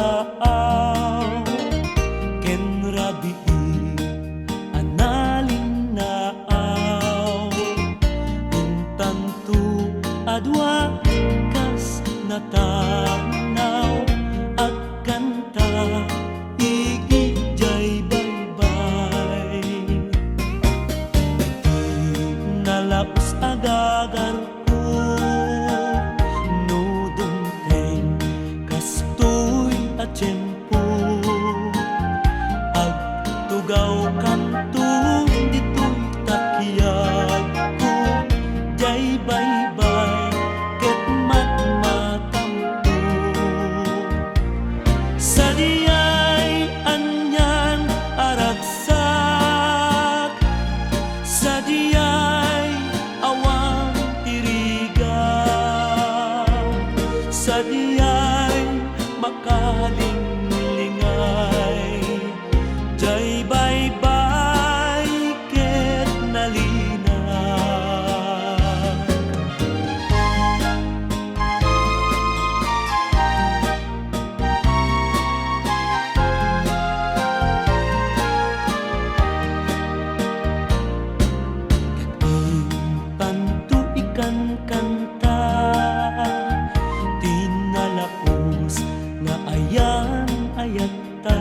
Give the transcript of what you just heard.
taaw ken rabii analinaaw intanto adwa kas natanaw at kanta igijay baybay nalaos agagar ko nudungteng kastoy at tiyempo agtugaw kanto dito'y takiyag ko jay baybay ket matmatampo sa diyay anyan aragsak sa diyay awang tirigan sa diyay makalingay jay baybay ket nalina tanto ikan kanta tinalaos nga ayan ayat ta